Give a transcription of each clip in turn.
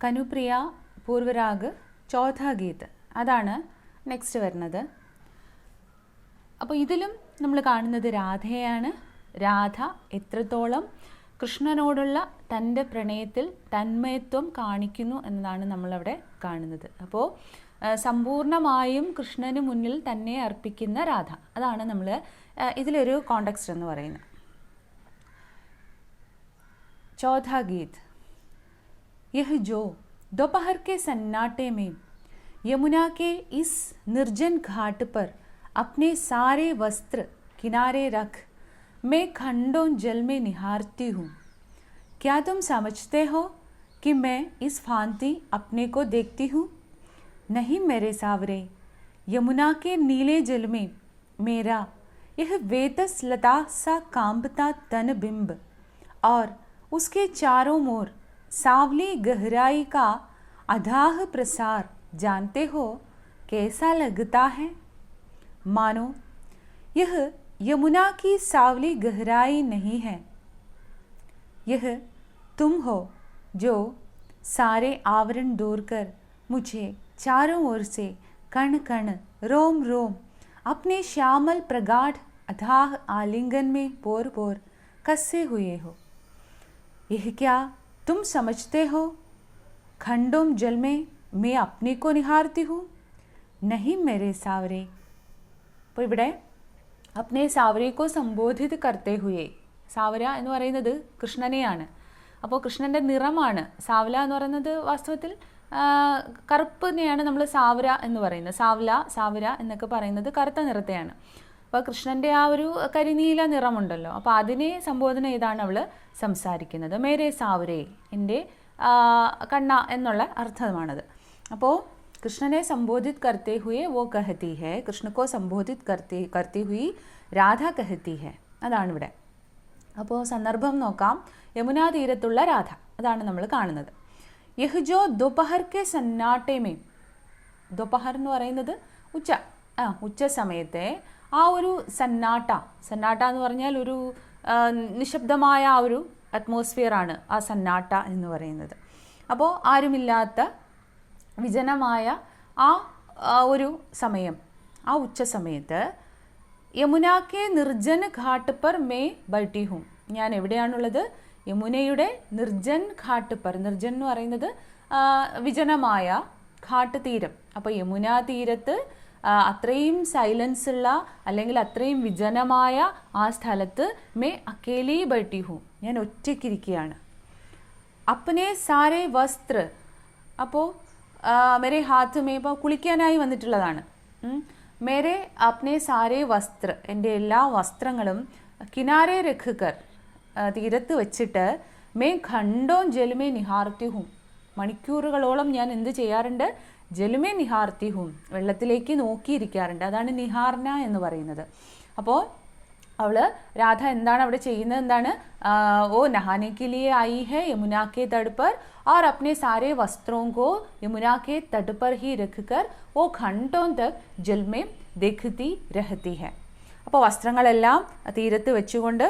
കനുപ്രിയ പൂർവരാഗ് ചോഥാ ഗീത് അതാണ് നെക്സ്റ്റ് വരുന്നത്. അപ്പോൾ ഇതിലും നമ്മൾ കാണുന്നത് രാധയാണ്. രാധ എത്രത്തോളം കൃഷ്ണനോടുള്ള തൻ്റെ പ്രണയത്തിൽ തന്മയത്വം കാണിക്കുന്നു എന്നതാണ് നമ്മളവിടെ കാണുന്നത്. അപ്പോൾ സമ്പൂർണമായും കൃഷ്ണന് മുന്നിൽ തന്നെ അർപ്പിക്കുന്ന രാധ, അതാണ് നമ്മൾ ഇതിലൊരു കോണ്ടെക്സ്റ്റ് എന്ന് പറയുന്നത്. चौथा गीत. यह जो दोपहर के सन्नाटे में यमुना के इस निर्जन घाट पर अपने सारे वस्त्र किनारे रख मैं खंडों जल में निहारती हूँ. क्या तुम समझते हो कि मैं इस भांति अपने को देखती हूँ? नहीं मेरे सावरे, यमुना के नीले जल में मेरा यह वेतस लता सा कांपता तन बिंब और उसके चारों ओर सावली गहराई का अथाह प्रसार जानते हो कैसा लगता है? मानो यह यमुना की सावली गहराई नहीं है, यह तुम हो जो सारे आवरण दूर कर मुझे चारों ओर से कण कण रोम रोम अपने श्यामल प्रगाढ़ अथाह आलिंगन में पोर पोर कसे हुए हो. यह क्या तुम समझते हो? खंडों जल में मैं अपने को निहारती हूँ. नहीं मेरे सावरे. അപ്പോൾ ഇവിടെ അപ്നെ സാവരേക്കോ സംബോധിത് കർത്തേ ഹുയേ, സാവര എന്ന് പറയുന്നത് കൃഷ്ണനെയാണ്. അപ്പോൾ കൃഷ്ണൻ്റെ നിറമാണ് സാവല എന്ന് പറയുന്നത്. വാസ്തവത്തിൽ കറുപ്പിനെയാണ് നമ്മൾ സാവര എന്ന് പറയുന്നത്. സാവര എന്നൊക്കെ പറയുന്നത് കറുത്ത നിറത്തെയാണ്. അപ്പോൾ കൃഷ്ണൻ്റെ ആ ഒരു കരിനീല നിറമുണ്ടല്ലോ, അപ്പോൾ അതിനെ സംബോധന ചെയ്താണ് അവൾ സംസാരിക്കുന്നത്. മേരെ സാവരേ, എൻ്റെ കണ്ണ എന്നുള്ള അർത്ഥമാണത്. അപ്പോൾ കൃഷ്ണനെ സംബോധിത് കർത്തേ ഹുയേ വോ കഹത്തി ഹേ, കൃഷ്ണക്കോ സംബോധിത് കർത്തി ഹുയി രാധ കഹത്തി ഹേ, അതാണ് ഇവിടെ. അപ്പോൾ സന്ദർഭം നോക്കാം. യമുനാ തീരത്തുള്ള രാധ, അതാണ് നമ്മൾ കാണുന്നത്. യഹ് ജോ ദോപഹർ കെ സന്നാട്ടേമേ, ദോപഹർ എന്ന് പറയുന്നത് ഉച്ച സമയത്തെ ആ ഒരു സന്നാട്ട എന്ന് പറഞ്ഞാൽ ഒരു നിശബ്ദമായ ആ ഒരു അറ്റ്മോസ്ഫിയറാണ് ആ സന്നാട്ട എന്ന് പറയുന്നത്. അപ്പോൾ ആരുമില്ലാത്ത വിജനമായ ആ ഒരു സമയം, ആ ഉച്ച സമയത്ത് യമുനാക്കെ നിർജൻ ഘാട്ട് പർ മേ ബൈട്ടി ഹും, ഞാൻ എവിടെയാണുള്ളത്? യമുനയുടെ നിർജൻ ഘാട്ട് പർ, നിർജൻ എന്ന് പറയുന്നത് വിജനമായ ഘാട്ട് തീരം. അപ്പോൾ യമുനാ തീരത്ത് അത്രയും സൈലൻസ് ഉള്ള അല്ലെങ്കിൽ അത്രയും വിജനമായ ആ സ്ഥലത്ത് മേ അക്കേലി ബൈട്ടി ഹും, ഞാൻ ഒറ്റയ്ക്കിരിക്കുകയാണ്. അപ്പനെ സാരേ വസ്ത്ര, അപ്പോൾ മേരെ ഹാത്ത് മേ, ഇപ്പോൾ കുളിക്കാനായി വന്നിട്ടുള്ളതാണ്. മേരെ അപ്നെ സാരേ വസ്ത്ര, എൻ്റെ എല്ലാ വസ്ത്രങ്ങളും കിനാരെ രഖുകർ, തീരത്ത് വെച്ചിട്ട് മേ ഖണ്ഡോ ജലുമേ നിഹാർത്തി ഹും, മണിക്കൂറുകളോളം ഞാൻ എന്ത് ചെയ്യാറുണ്ട്? ജലുമേ നിഹാർത്തി ഹും, വെള്ളത്തിലേക്ക് നോക്കിയിരിക്കാറുണ്ട്. അതാണ് നിഹാർന എന്ന് പറയുന്നത്. അപ്പോൾ രാധ എന്താണ് അവിടെ ചെയ്യുന്നത്? എന്താണ്? ഓ നഹാനെ കെ ലിയെ ആയി ഹെ യമുന കെ തട് पर और अपने सारे वस्त्रों को यमुना के तट पर ही रखकर वो घंटों तक जल में देखती रहती है. അപ്പോൾ വസ്ത്രങ്ങളെല്ലാം തീരത്ത് വെച്ചുകൊണ്ട്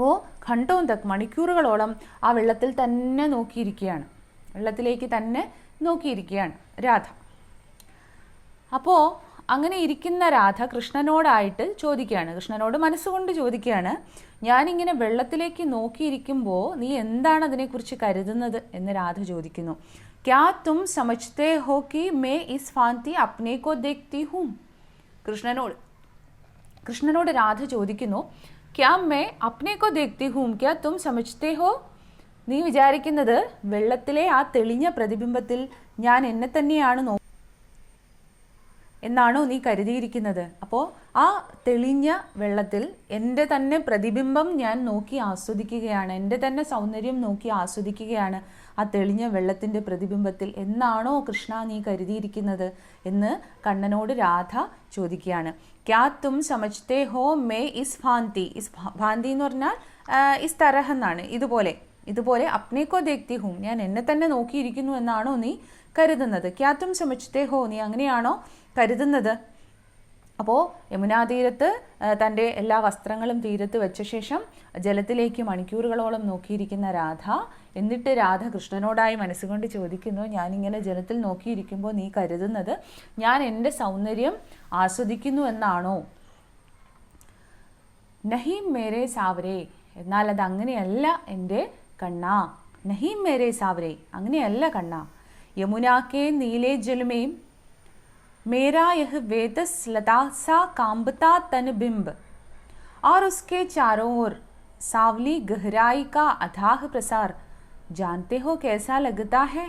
ഓ ഘണ്ടോം തക്, മണിക്കൂറുകളോളം ആ വെള്ളത്തിൽ തന്നെ നോക്കിയിരിക്കുകയാണ്, വെള്ളത്തിലേക്ക് തന്നെ നോക്കിയിരിക്കുകയാണ് രാധ. അപ്പോൾ അങ്ങനെ ഇരിക്കുന്ന രാധ കൃഷ്ണനോടായിട്ട് ചോദിക്കുകയാണ്, കൃഷ്ണനോട് മനസ്സുകൊണ്ട് ചോദിക്കുകയാണ്, ഞാനിങ്ങനെ വെള്ളത്തിലേക്ക് നോക്കിയിരിക്കുമ്പോൾ നീ എന്താണ് അതിനെക്കുറിച്ച് കരുതുന്നത് എന്ന് രാധ ചോദിക്കുന്നു. ക്യാ തും സമജ്തേ ഹോ കി മേ ഇസ് ഫാന്തി അപ്നെ കോ ദേഖ്തി ഹൂം. കൃഷ്ണനോട് രാധ ചോദിക്കുന്നു, ക്യാ മേ അപ്നെ കോ ദേഖ്തി ഹൂം, ക്യാ തും സമജ്തേ ഹോ, നീ വിചാരിക്കുന്നത് വെള്ളത്തിലെ ആ തെളിഞ്ഞ പ്രതിബിംബത്തിൽ ഞാൻ എന്നെ തന്നെയാണ് എന്നാണോ നീ കരുതിയിരിക്കുന്നത്? അപ്പോൾ ആ തെളിഞ്ഞ വെള്ളത്തിൽ എൻ്റെ തന്നെ പ്രതിബിംബം ഞാൻ നോക്കി ആസ്വദിക്കുകയാണ്, എൻ്റെ തന്നെ സൗന്ദര്യം നോക്കി ആസ്വദിക്കുകയാണ് ആ തെളിഞ്ഞ വെള്ളത്തിൻ്റെ പ്രതിബിംബത്തിൽ എന്നാണോ കൃഷ്ണ നീ കരുതിയിരിക്കുന്നത് എന്ന് കണ്ണനോട് രാധ ചോദിക്കുകയാണ്. ക്യാ തും സമജ്തേ ഹോ മേ ഇസ് ഭാന്തി, ഇസ് ഭാന്തി എന്ന് പറഞ്ഞാൽ ഇസ് തരഹ് എന്നാണ്, ഇതുപോലെ അപ്നേക്കോ ദേഖ്തി ഹൂം, ഞാൻ എന്നെ തന്നെ നോക്കിയിരിക്കുന്നു എന്നാണോ നീ കരുതുന്നത്? ക്യാ തും സമജ്തേ ഹോ, നീ അങ്ങനെയാണോ കരുതുന്നത് അപ്പോൾ യമുനാ തീരത്ത് തൻ്റെ എല്ലാ വസ്ത്രങ്ങളും തീരത്ത് വെച്ച ശേഷം ജലത്തിലേക്ക് മണിക്കൂറുകളോളം നോക്കിയിരിക്കുന്ന രാധ, എന്നിട്ട് രാധ കൃഷ്ണനോടായി മനസ്സുകൊണ്ട് ചോദിക്കുന്നു, ഞാനിങ്ങനെ ജലത്തിൽ നോക്കിയിരിക്കുമ്പോൾ നീ കരുതുന്നത് ഞാൻ എൻ്റെ സൗന്ദര്യം ആസ്വദിക്കുന്നു എന്നാണോ? നഹീം മേരെ സാവരേ, എന്നാൽ അത് അങ്ങനെയല്ല എൻ്റെ കണ്ണ. നഹീം മേരെ സാവരേ, അങ്ങനെയല്ല കണ്ണ. യമുനാക്കെ നീലേ ജലമേം मेरा यह वेतस लता सा कांबता तन बिंब और उसके चारों ओर सावली गहराई का अथाह प्रसार जानते हो कैसा लगता है.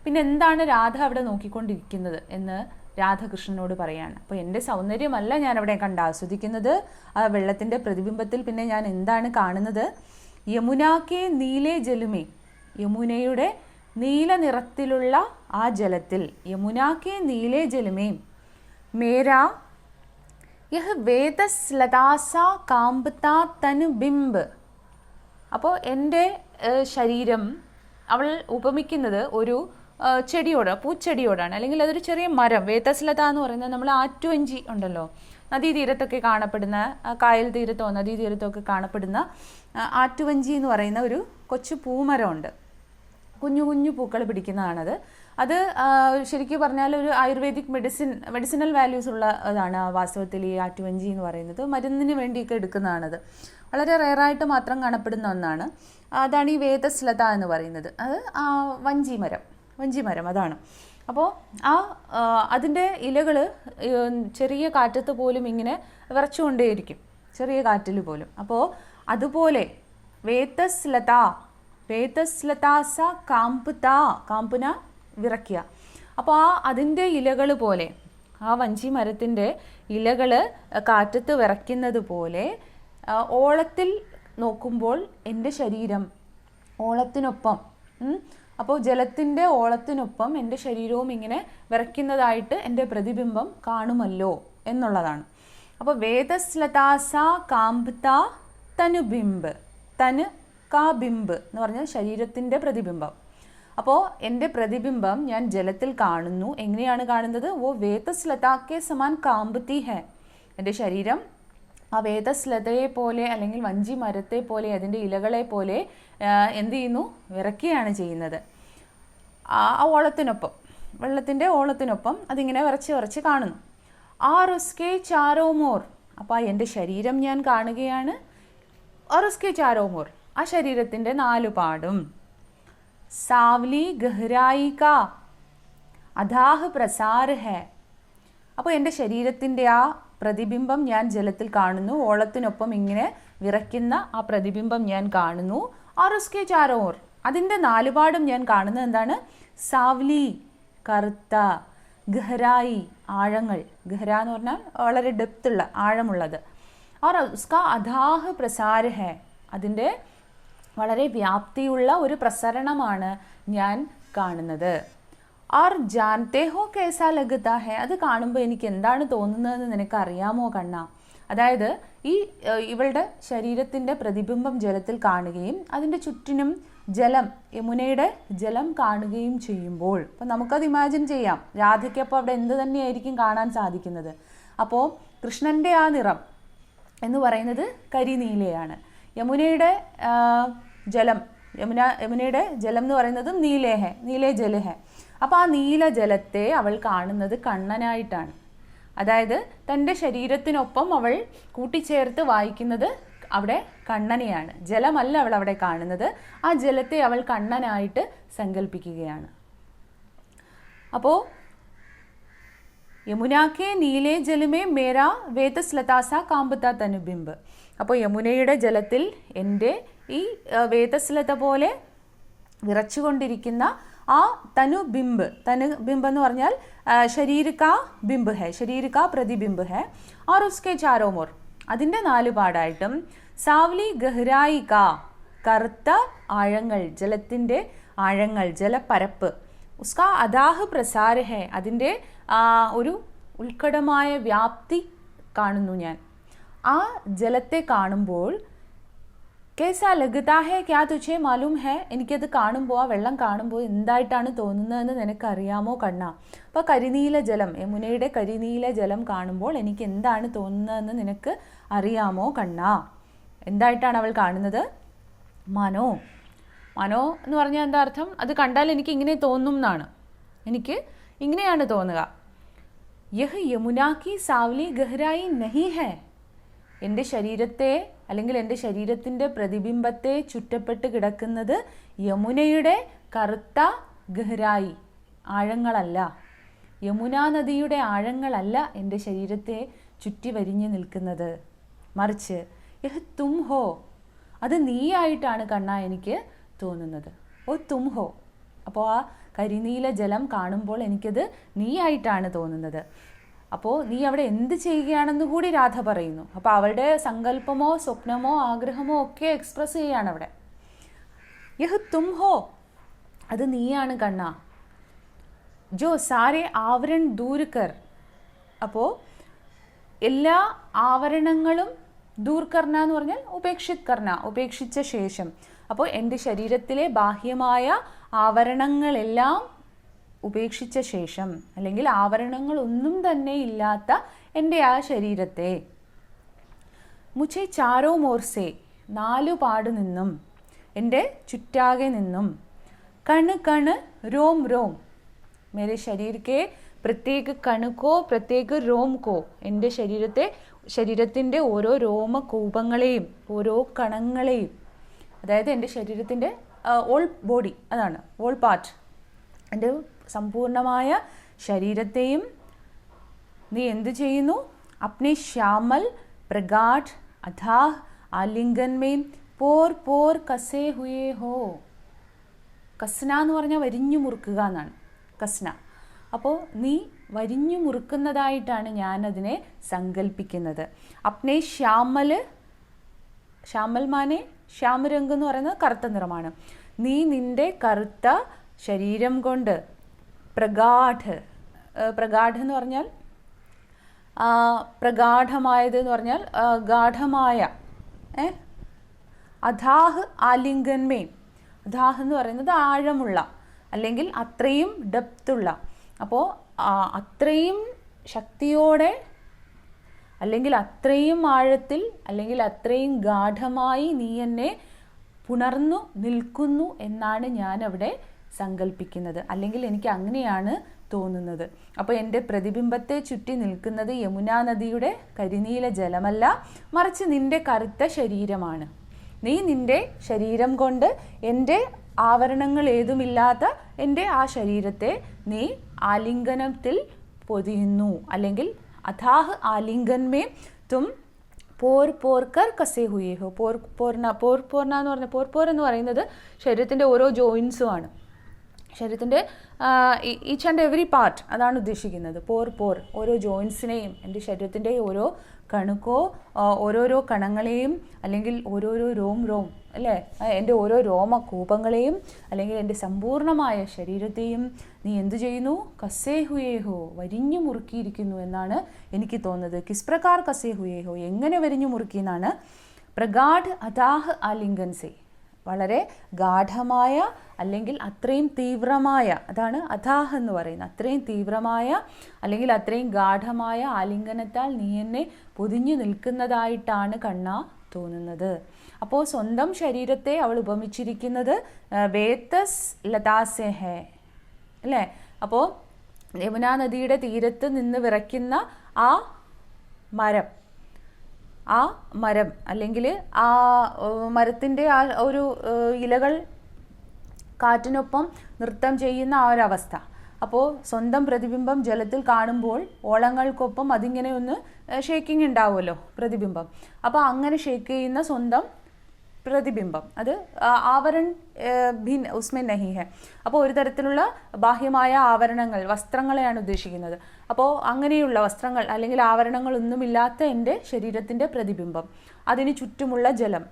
പിന്നെ എന്താണ് രാധ അവിടെ നോക്കിക്കൊണ്ടിരിക്കുന്നത് എന്ന് രാധകൃഷ്ണനോട് പറയാണ്. അപ്പോൾ എൻ്റെ സൗന്ദര്യമല്ല ഞാൻ അവിടെ കണ്ട് ആസ്വദിക്കുന്നത്, ആ വെള്ളത്തിൻ്റെ പ്രതിബിംബത്തിൽ പിന്നെ ഞാൻ എന്താണ് കാണുന്നത്? യമുനാക്കെ നീലേ ജലുമേ, യമുനയുടെ നീല നിറത്തിലുള്ള ആ ജലത്തിൽ, യമുനാക്കെ നീലേ ജലമേ മേരാ യഹ് വേതസ് ലതാസ കാംബതാ തൻ ബിംബ്. അപ്പോൾ എൻ്റെ ശരീരം അവൾ ഉപമിക്കുന്നത് ഒരു ചെടിയോട്, പൂച്ചെടിയോടാണ്, അല്ലെങ്കിൽ അതൊരു ചെറിയ മരം. വേതസ്ലത എന്ന് പറയുന്നത് നമ്മൾ ആറ്റുവഞ്ചി ഉണ്ടല്ലോ, നദീതീരത്തൊക്കെ കാണപ്പെടുന്ന, കായൽ തീരത്തോ നദീതീരത്തോ ഒക്കെ കാണപ്പെടുന്ന ആറ്റുവഞ്ചി എന്ന് പറയുന്ന ഒരു കൊച്ചു പൂമരമുണ്ട്. കുഞ്ഞു കുഞ്ഞു പൂക്കൾ പിടിക്കുന്നതാണത്. അത് ശരിക്കും പറഞ്ഞാൽ ഒരു ആയുർവേദിക് മെഡിസിനൽ വാല്യൂസ് ഉള്ള അതാണ് വാസ്തവത്തിൽ ഈ ആറ്റുവഞ്ചി എന്ന് പറയുന്നത്. മരുന്നിന് വേണ്ടിയൊക്കെ എടുക്കുന്നതാണത്. വളരെ റെയറായിട്ട് മാത്രം കാണപ്പെടുന്ന ഒന്നാണ്. അതാണ് ഈ വേതസ്ലത എന്ന് പറയുന്നത്. അത് വഞ്ചിമരം അതാണ്. അപ്പോൾ അതിൻ്റെ ഇലകൾ ചെറിയ കാറ്റത്ത് പോലും ഇങ്ങനെ വിറച്ചുകൊണ്ടേയിരിക്കും, ചെറിയ കാറ്റിൽ പോലും. അപ്പോൾ അതുപോലെ വേതസ്ലതാസ കാമ്പുന വിറയ്ക്കുക. അപ്പോൾ അതിൻ്റെ ഇലകൾ പോലെ, ആ വഞ്ചി മരത്തിൻ്റെ ഇലകൾ കാറ്റത്ത് വിറയ്ക്കുന്നത് പോലെ ഓളത്തിൽ നോക്കുമ്പോൾ എൻ്റെ ശരീരം ഓളത്തിനൊപ്പം, അപ്പോൾ ജലത്തിൻ്റെ ഓളത്തിനൊപ്പം എൻ്റെ ശരീരവും ഇങ്ങനെ വിറയ്ക്കുന്നതായിട്ട് എൻ്റെ പ്രതിബിംബം കാണുമല്ലോ എന്നുള്ളതാണ്. അപ്പോൾ വേതസ്ലതാസ കാംബത തനുബിംബ്, കാ ബിംബ് എന്ന് പറഞ്ഞാൽ ശരീരത്തിൻ്റെ പ്രതിബിംബം. അപ്പോൾ എൻ്റെ പ്രതിബിംബം ഞാൻ ജലത്തിൽ കാണുന്നു. എങ്ങനെയാണ് കാണുന്നത്? ഓ വേതസ്ലതാക്കെ സമാൻ കാമ്പത്തി ഹെ, എൻ്റെ ശരീരം ആ വേതസ്ലതയെ പോലെ അല്ലെങ്കിൽ വഞ്ചി മരത്തെ പോലെ അതിൻ്റെ ഇലകളെ പോലെ എന്ത് ചെയ്യുന്നു? വിറയ്ക്കുകയാണ് ചെയ്യുന്നത്. ആ ഓളത്തിനൊപ്പം, വെള്ളത്തിൻ്റെ ഓളത്തിനൊപ്പം അതിങ്ങനെ വിറച്ച് കാണുന്നു. ആർ ഉസ്കെ ചാരോ മോർ, അപ്പോൾ എൻ്റെ ശരീരം ഞാൻ കാണുകയാണ്. ആർ ഉസ്കെ ചാരോ മോർ, ആ ശരീരത്തിൻ്റെ നാലു പാടും. സാവ്ലി ഗഹ്രായി കാ അഥാഹ് പ്രസാർ ഹെ, അപ്പോൾ എൻ്റെ ശരീരത്തിൻ്റെ ആ പ്രതിബിംബം ഞാൻ ജലത്തിൽ കാണുന്നു. ഓളത്തിനൊപ്പം ഇങ്ങനെ വിറയ്ക്കുന്ന ആ പ്രതിബിംബം ഞാൻ കാണുന്നു. ആർ ഉസ്കെ ചാരോ ഓർ, അതിൻ്റെ നാലുപാടും ഞാൻ കാണുന്നത് എന്താണ്? സാവ്ലി കറുത്ത, ഗഹ്രായി ആഴങ്ങൾ, ഗഹ്ര എന്ന് പറഞ്ഞാൽ വളരെ ഡെപ്തുള്ള, ആഴമുള്ളത്. और उसका अधाह प्रसार है, അതിൻ്റെ വളരെ വ്യാപ്തിയുള്ള ഒരു പ്രസരണമാണ് ഞാൻ കാണുന്നത്. ആർ ജാൻതേ ഹോ കേസാ ലഗതാ ഹെ, അത് കാണുമ്പോൾ എനിക്ക് എന്താണ് തോന്നുന്നതെന്ന് നിനക്ക് അറിയാമോ കണ്ണ? അതായത് ഇവളുടെ ശരീരത്തിൻ്റെ പ്രതിബിംബം ജലത്തിൽ കാണുകയും അതിൻ്റെ ചുറ്റിനും ജലം, യമുനയുടെ ജലം കാണുകയും ചെയ്യുമ്പോൾ അപ്പോൾ നമുക്കത് ഇമാജിൻ ചെയ്യാം. രാധയ്ക്ക് അപ്പോൾ അവിടെ എന്ത് തന്നെയായിരിക്കും കാണാൻ സാധിക്കുന്നത്? അപ്പോൾ കൃഷ്ണൻ്റെ ആ നിറം എന്ന് പറയുന്നത് കരിനീലയാണ്. യമുനയുടെ ജലം എന്ന് പറയുന്നത് നീലേ ജലഹെ. അപ്പോൾ ആ നീല ജലത്തെ അവൾ കാണുന്നത് കണ്ണനായിട്ടാണ്. അതായത് തൻ്റെ ശരീരത്തിനൊപ്പം അവൾ കൂട്ടിച്ചേർത്ത് വായിക്കുന്നത് അവിടെ കണ്ണനെയാണ്. ജലമല്ല അവൾ അവിടെ കാണുന്നത്, ആ ജലത്തെ അവൾ കണ്ണനായിട്ട് സങ്കല്പിക്കുകയാണ്. അപ്പോൾ യമുനാക്കെ നീലേ ജലമേ മേരാ വേതസ്ലതാസ കാമ്പത തനുബിംബ്. അപ്പോൾ യമുനയുടെ ജലത്തിൽ എൻ്റെ ഈ വേതസ്ലത പോലെ വിറച്ചുകൊണ്ടിരിക്കുന്ന ആ തനുബിംബ് എന്ന് പറഞ്ഞാൽ ശരീര കാ ബിംബ് ഹെ, ശരീര കാ പ്രതിബിംബ് ഹെ. और उसके चारों ओर, അതിൻ്റെ നാലുപാടായിട്ടും സാവ്ലി ഗഹ്രായി കാ, കറുത്ത ആഴങ്ങൾ, ജലത്തിൻ്റെ ആഴങ്ങൾ, ജലപ്പരപ്പ്. ഉസ്കാ അദാഹ് പ്രസാര ഹെ, അതിൻ്റെ ഒരു ഉത്കടമായ വ്യാപ്തി കാണുന്നു ഞാൻ. ആ ജലത്തെ കാണുമ്പോൾ കേസാ ലഗതാ ഹെ ക്യാ തുझे മാലൂം ഹെ, എനിക്കത് കാണുമ്പോൾ, ആ വെള്ളം കാണുമ്പോൾ എന്തായിട്ടാണ് തോന്നുന്നതെന്ന് നിനക്കറിയാമോ കണ്ണാ. അപ്പോൾ കരിനീല ജലം, യമുനയുടെ കരിനീല ജലം കാണുമ്പോൾ എനിക്ക് എന്താണ് തോന്നുന്നതെന്ന് നിനക്ക് അറിയാമോ കണ്ണാ. എന്തായിട്ടാണ് അവൾ കാണുന്നത്? മനോ. മനോ എന്ന് പറഞ്ഞാൽ എന്താ അർത്ഥം? അത് കണ്ടാൽ എനിക്ക് ഇങ്ങനെ തോന്നും എന്നാണ്, എനിക്ക് ഇങ്ങനെയാണ് തോന്നുക. യഹ് യമുനാ കി സാവലി ഗഹരായി നഹി ഹെ, എൻ്റെ ശരീരത്തെ അല്ലെങ്കിൽ എൻ്റെ ശരീരത്തിൻ്റെ പ്രതിബിംബത്തെ ചുറ്റപ്പെട്ട് കിടക്കുന്നത് യമുനയുടെ കറുത്ത ഗഹരായി, ആഴങ്ങളല്ല. യമുനാ നദിയുടെ ആഴങ്ങളല്ല എൻ്റെ ശരീരത്തെ ചുറ്റി വരിഞ്ഞു നിൽക്കുന്നത്, മറിച്ച് യഹ് തും ഹോ, അത് നീയായിട്ടാണ് കണ്ണാ എനിക്ക് തോന്നുന്നത്. ഓ തും ഹോ, അപ്പോൾ ആ കരിനീല ജലം കാണുമ്പോൾ എനിക്കത് നീയായിട്ടാണ് തോന്നുന്നത്. അപ്പോൾ നീ അവിടെ എന്ത് ചെയ്യുകയാണെന്ന് കൂടി രാധ പറയുന്നു. അപ്പോൾ അവളുടെ സങ്കല്പമോ സ്വപ്നമോ ആഗ്രഹമോ ഒക്കെ എക്സ്പ്രസ് ചെയ്യുകയാണ് അവിടെ. യഹ് തും ഹോ, അത് നീയാണ് കണ്ണാ. ജോ സാരെ ആവരൺ ദൂർ കർ, അപ്പോൾ എല്ലാ ആവരണങ്ങളും ദൂർ കർണ എന്ന് പറഞ്ഞാൽ ഉപേക്ഷിത് കർണ, ഉപേക്ഷിച്ച ശേഷം. അപ്പോൾ എൻ്റെ ശരീരത്തിലെ ബാഹ്യമായ ആവരണങ്ങളെല്ലാം ഉപേക്ഷിച്ച ശേഷം, അല്ലെങ്കിൽ ആവരണങ്ങളൊന്നും തന്നെ ഇല്ലാത്ത എൻ്റെ ആ ശരീരത്തെ, മുझे ചാരോ മോർസെ, നാലു പാട് നിന്നും, എൻ്റെ ചുറ്റാകെ നിന്നും, കണ് കണ് रोम रोम, मेरे शरीर के പ്രത്യേക കണുക്കോ പ്രത്യേക രോം കോ, എൻ്റെ ശരീരത്തിൻ്റെ ഓരോ രോമകൂപങ്ങളെയും ഓരോ കണങ്ങളെയും, അതായത് എൻ്റെ ശരീരത്തിൻ്റെ ഓൾ ബോഡി, അതാണ് ഓൾ പാർട്ട്, എൻ്റെ സമ്പൂർണമായ ശരീരത്തെയും നീ എന്ത് ചെയ്യുന്നു? അപ്നെ ശ്യാമൽ പ്രഗാഠ് അഥാഹ് ആലിംഗൻമേം പോർ പോർ കസേ ഹുയേ ഹോ. കസ്ന എന്ന് പറഞ്ഞാൽ വരിഞ്ഞു മുറുക്കുക എന്നാണ്, കസ്ന. അപ്പോൾ നീ വരിഞ്ഞു മുറുക്കുന്നതായിട്ടാണ് ഞാനതിനെ സങ്കല്പിക്കുന്നത്. അപ്നെ ശ്യാമൽ, ശ്യാമൽ മാനെ ശ്യാമരംഗ് എന്ന് പറയുന്നത് കറുത്ത നിറമാണ്. നീ നിൻ്റെ കറുത്ത ശരീരം കൊണ്ട് പ്രഗാഠ്, പ്രഗാഠ് എന്ന് പറഞ്ഞാൽ പ്രഗാഠമായത് എന്ന് പറഞ്ഞാൽ ഗാഠമായ, അധാഹ് ആലിംഗന്മേ, അധാഹ് എന്ന് പറയുന്നത് ആഴമുള്ള അല്ലെങ്കിൽ അത്രയും ഡെപ്തുള്ള. അപ്പോൾ അത്രയും ശക്തിയോടെ അല്ലെങ്കിൽ അത്രയും ആഴത്തിൽ അല്ലെങ്കിൽ അത്രയും ഗാഠമായി നീ എന്നെ പുണർന്നു നിൽക്കുന്നു എന്നാണ് ഞാൻ അവിടെ സങ്കല്പിക്കുന്നത്, അല്ലെങ്കിൽ എനിക്ക് അങ്ങനെയാണ് തോന്നുന്നത്. അപ്പോൾ എൻ്റെ പ്രതിബിംബത്തെ ചുറ്റി നിൽക്കുന്നത് യമുനാ നദിയുടെ കരിനീല ജലമല്ല, മറിച്ച് നിൻ്റെ കറുത്ത ശരീരമാണ്. നീ നിൻ്റെ ശരീരം കൊണ്ട് എൻ്റെ ആവരണങ്ങൾ ഏതുമില്ലാത്ത എൻ്റെ ആ ശരീരത്തെ നീ ആലിംഗനത്തിൽ പൊതിയുന്നു, അല്ലെങ്കിൽ അഥാഹ് ആലിംഗൻമേ തും പോർ പോർ കർ കസേ ഹുയേ ഹോ. പോർ പോർന എന്ന് പറഞ്ഞാൽ പോർ എന്ന് പറയുന്നത് ശരീരത്തിൻ്റെ ഓരോ ജോയിൻസുമാണ്, ശരീരത്തിൻ്റെ ഈച്ച് ആൻഡ് എവറി പാർട്ട്, അതാണ് ഉദ്ദേശിക്കുന്നത്. പോർ ഓരോ ജോയിൻസിനെയും, എൻ്റെ ശരീരത്തിൻ്റെ ഓരോ കണുക്കോ ഓരോരോ കണങ്ങളെയും അല്ലെങ്കിൽ ഓരോരോ രോം അല്ലേ, എൻ്റെ ഓരോ രോമകൂപങ്ങളെയും അല്ലെങ്കിൽ എൻ്റെ സമ്പൂർണമായ ശരീരത്തെയും നീ എന്തു ചെയ്യുന്നു? കസേ ഹുയേ ഹോ, വരിഞ്ഞു മുറുക്കിയിരിക്കുന്നു എന്നാണ് എനിക്ക് തോന്നുന്നത്. കിസ് പ്രകാർ കസേ ഹുയേ ഹോ, എങ്ങനെ വരിഞ്ഞു മുറുക്കി എന്നാണ്. പ്രഗാഠ് അതാഹ് ആലിംഗൻ സേ, വളരെ ഗാഠമായ അല്ലെങ്കിൽ അത്രയും തീവ്രമായ, അതാണ് അഥാഹ് എന്ന് പറയുന്നത്, അത്രയും തീവ്രമായ അല്ലെങ്കിൽ അത്രയും ഗാഠമായ ആലിംഗനത്താൽ നീ എന്നെ പൊതിഞ്ഞു നിൽക്കുന്നതായിട്ടാണ് കണ്ണാ തോന്നുന്നത്. അപ്പോൾ സ്വന്തം ശരീരത്തെ അവൾ ഉപമിച്ചിരിക്കുന്നത് വേത്തസ് ലതാസെ ഹേ അല്ലേ. അപ്പോൾ യമുനാ നദിയുടെ തീരത്ത് നിന്ന് വിറയ്ക്കുന്ന ആ മരം അല്ലെങ്കിൽ ആ മരത്തിൻ്റെ ആ ഒരു ഇലകൾ കാറ്റിനൊപ്പം നൃത്തം ചെയ്യുന്ന ആ ഒരവസ്ഥ. അപ്പോൾ സ്വന്തം പ്രതിബിംബം ജലത്തിൽ കാണുമ്പോൾ ഓളങ്ങൾക്കൊപ്പം അതിങ്ങനെ ഒന്ന് ഷേക്കിംഗ് ഉണ്ടാവുമല്ലോ പ്രതിബിംബം. അപ്പോൾ അങ്ങനെ ഷേക്ക് ചെയ്യുന്ന സ്വന്തം പ്രതിബിംബം, അത് ആവരൺ ഭിൻ ഉസ്മെ നഹി ഹെ. അപ്പോൾ ഒരു തരത്തിലുള്ള ബാഹ്യമായ ആവരണങ്ങൾ, വസ്ത്രങ്ങളെയാണ് ഉദ്ദേശിക്കുന്നത്. അപ്പോൾ അങ്ങനെയുള്ള വസ്ത്രങ്ങൾ അല്ലെങ്കിൽ ആവരണങ്ങളൊന്നുമില്ലാത്ത എൻ്റെ ശരീരത്തിൻ്റെ പ്രതിബിംബം, അതിന് ചുറ്റുമുള്ള ജലം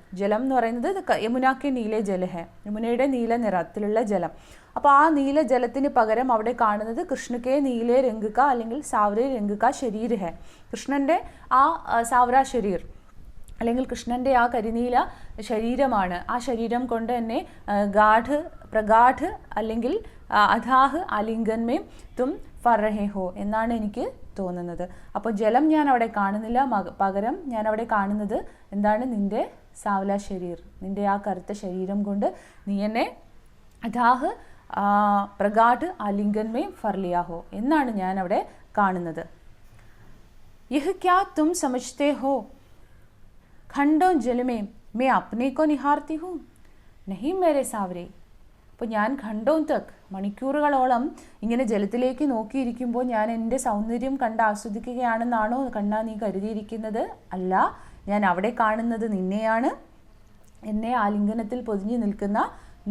എന്ന് പറയുന്നത് യമുനാക്കെ നീലെ ജല ഹെ, യമുനയുടെ നീല നിറത്തിലുള്ള ജലം. അപ്പോൾ ആ നീല ജലത്തിന് പകരം അവിടെ കാണുന്നത് കൃഷ്ണക്കെ നീലെ രംഗുക അല്ലെങ്കിൽ സാവരെ രംഗുക ശരീർ ഹെ, കൃഷ്ണൻ്റെ ആ സാവര ശരീർ, അല്ലെങ്കിൽ കൃഷ്ണൻ്റെ ആ കരിനീല ശരീരമാണ്. ആ ശരീരം കൊണ്ട് എന്നെ ഗാഠ് പ്രഗാഠ് അല്ലെങ്കിൽ അധാഹ് ആലിംഗന്മേ തും ഫർ രഹേ ഹോ എന്നാണ് എനിക്ക് തോന്നുന്നത്. അപ്പോൾ ജലം ഞാൻ അവിടെ കാണുന്നില്ല, പകരം ഞാൻ അവിടെ കാണുന്നത് എന്താണ്? നിൻ്റെ സാവല ശരീർ, നിൻ്റെ ആ കറുത്ത ശരീരം കൊണ്ട് നീ എന്നെ അധാഹ് പ്രഗാഠ് ആലിംഗന്മേ ഫർ ലിയാ ഹോ എന്നാണ് ഞാൻ അവിടെ കാണുന്നത്. യഹ് ക്യാ തും സമജ്തേ ഹോ ഖണ്ഡോ ജലമേ മേ അപ്നെ കോ നിഹാർത്തി ഹൂം നഹി മേരെ സാവരെ. അപ്പോൾ ഞാൻ ഖണ്ഡോം തക് മണിക്കൂറുകളോളം ഇങ്ങനെ ജലത്തിലേക്ക് നോക്കിയിരിക്കുമ്പോൾ ഞാൻ എൻ്റെ സൗന്ദര്യം കണ്ട് ആസ്വദിക്കുകയാണെന്നാണോ കണ്ണാ നീ കരുതിയിരിക്കുന്നത്? അല്ല, ഞാൻ അവിടെ കാണുന്നത് നിന്നെയാണ്, എന്നെ ആലിംഗനത്തിൽ പൊതിഞ്ഞു നിൽക്കുന്ന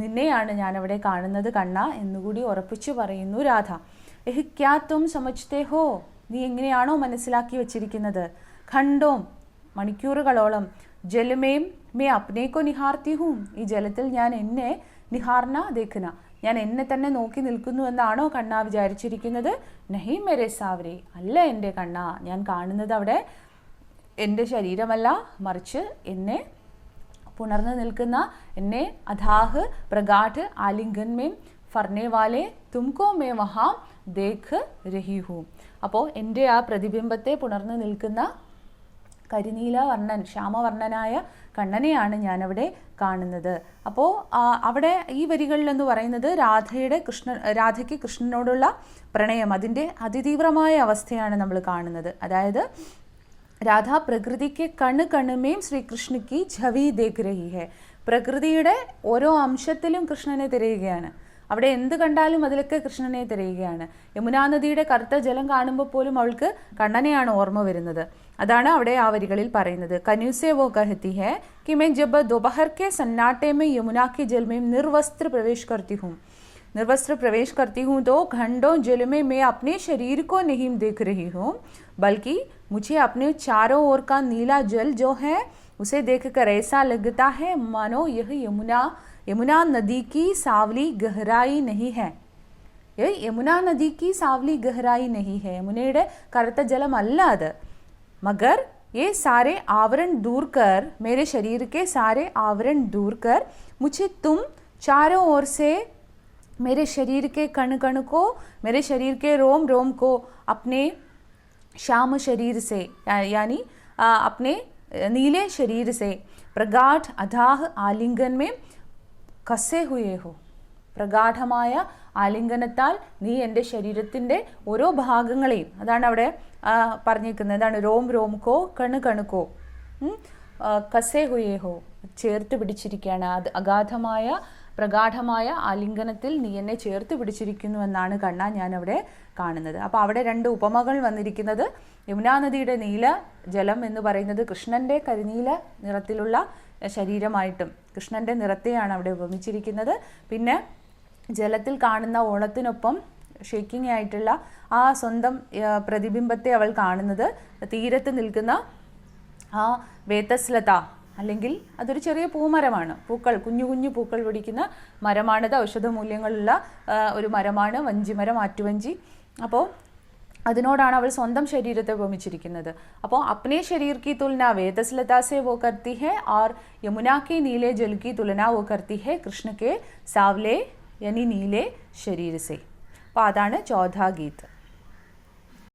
നിന്നെയാണ് ഞാൻ അവിടെ കാണുന്നത് കണ്ണ എന്നുകൂടി ഉറപ്പിച്ചു പറയുന്നു രാധ. എഹ് ക്യാ തും സമജ്തേ ഹോ, നീ എങ്ങനെയാണോ മനസ്സിലാക്കി വച്ചിരിക്കുന്നത്? ഖണ്ഡോം മണിക്കൂറുകളോളം, ജലമേം മേ അപ്നേക്കോ നിഹാർത്തി ഹൂം, ഈ ജലത്തിൽ ഞാൻ എന്നെ നിഹാർന ദേഖന, ഞാൻ എന്നെ തന്നെ നോക്കി നിൽക്കുന്നു എന്നാണോ കണ്ണ വിചാരിച്ചിരിക്കുന്നത്? നഹി മേരെ സാവരെ, അല്ല എൻ്റെ കണ്ണ, ഞാൻ കാണുന്നത് അവിടെ എൻ്റെ ശരീരമല്ല, മറിച്ച് എന്നെ പുണർന്നു നിൽക്കുന്ന, എന്നെ അധാഹ് പ്രഗാഠ് ആലിംഗന്മേം ഫർനെ വാലെ തുംകോ മേ വഹാം ദേഖ് രഹി ഹൂം. അപ്പോൾ എൻ്റെ ആ പ്രതിബിംബത്തെ പുണർന്നു നിൽക്കുന്ന കരിനീല വർണ്ണൻ, ശ്യാമവർണ്ണനായ കണ്ണനെയാണ് ഞാനവിടെ കാണുന്നത്. അപ്പോൾ അവിടെ ഈ വരികളിലെന്ന് പറയുന്നത് രാധയ്ക്ക് കൃഷ്ണനോടുള്ള പ്രണയം, അതിൻ്റെ അതിതീവ്രമായ അവസ്ഥയാണ് നമ്മൾ കാണുന്നത്. അതായത് രാധ പ്രകൃതിക്ക് കണ്ണ് കണ്ണുമേം ശ്രീകൃഷ്ണയ്ക്ക് ഝവി ദേഖ് രഹി ഹെ, പ്രകൃതിയുടെ ഓരോ അംശത്തിലും കൃഷ്ണനെ തിരയുകയാണ്. അവിടെ എന്ത് കണ്ടാലും അതിലൊക്കെ കൃഷ്ണനെ തിരയുകയാണ്. യമുനാ നദിയുടെ കറുത്ത ജലം കാണുമ്പോൾ പോലും അവൾക്ക് കണ്ണനെയാണ് ഓർമ്മ വരുന്നത്. അതാണ് അവിടെ ആ വരികളിൽ പറയുന്നത്. കന്യൂസെ വോ കഹത്തി ഹെ कि मैं जब दोपहर के सन्नाटे में यमुना के जल में निर्वस्त्र प्रवेश करती हूँ तो घंटों जल में मैं अपने शरीर को नहीं देख रही हूँ, बल्कि मुझे अपने चारों ओर का नीला जल जो है उसे देखकर ऐसा लगता है मानो यह यमुना नदी की सावली गहराई नहीं है. यह यमुना नदी की सावली गहराई नहीं है, യമുനയുടെ കറുത്ത ജലം അല്ല അത്. मगर ये सारे आवरण दूर कर, मेरे शरीर के सारे आवरण दूर कर, मुझे तुम चारों ओर से मेरे शरीर के कण कण को, मेरे शरीर के रोम रोम को अपने श्याम शरीर से यानी अपने नीले शरीर से प्रगाढ़ अथाह आलिंगन में कसे हुए हो. പ്രഗാഠമായ ആലിംഗനത്താൽ നീ എൻ്റെ ശരീരത്തിൻ്റെ ഓരോ ഭാഗങ്ങളെയും, അതാണ് അവിടെ പറഞ്ഞിരിക്കുന്നത്, അതാണ് രോം രോം കോ കണ് കണുക്കോ കസേ ഹുയേ ഹോ, ചേർത്ത് പിടിച്ചിരിക്കുകയാണ്. അത് അഗാധമായ പ്രഗാഠമായ ആലിംഗനത്തിൽ നീ എന്നെ ചേർത്ത് പിടിച്ചിരിക്കുന്നു എന്നാണ് കണ്ണ ഞാൻ അവിടെ കാണുന്നത്. അപ്പോൾ അവിടെ രണ്ട് ഉപമകൾ വന്നിരിക്കുന്നത്, യമുനാ നദിയുടെ നീല ജലം എന്ന് പറയുന്നത് കൃഷ്ണൻ്റെ കരിനീല നിറത്തിലുള്ള ശരീരമായിട്ടും കൃഷ്ണൻ്റെ നിറത്തെയാണ് അവിടെ ഉപമിച്ചിരിക്കുന്നത്. പിന്നെ ജലത്തിൽ കാണുന്ന ഓളത്തിനൊപ്പം ഷേക്കിംഗ് ആയിട്ടുള്ള ആ സ്വന്തം പ്രതിബിംബത്തെ അവൾ കാണുന്നത് തീരത്ത് നിൽക്കുന്ന ആ വേതസ്ലത, അല്ലെങ്കിൽ അതൊരു ചെറിയ പൂമരമാണ്, പൂക്കൾ കുഞ്ഞു കുഞ്ഞു പൂക്കൾ പിടിക്കുന്ന മരമാണിത്. ഔഷധ മൂല്യങ്ങളുള്ള ഒരു മരമാണ് വഞ്ചിമരം, ആറ്റുവഞ്ചി. അപ്പോൾ അതിനോടാണ് അവൾ സ്വന്തം ശരീരത്തെ ഉപമിച്ചിരിക്കുന്നത്. അപ്പോൾ അപ്നെ ശരീർ की तुलना वेतसलता से वो करती है और यमुना के नीले जल की तुलना वो करती है कृष्ण के सावले यानी नीले शरीर से. അപ്പോൾ അതാണ് ചൗഥാ ഗീത്.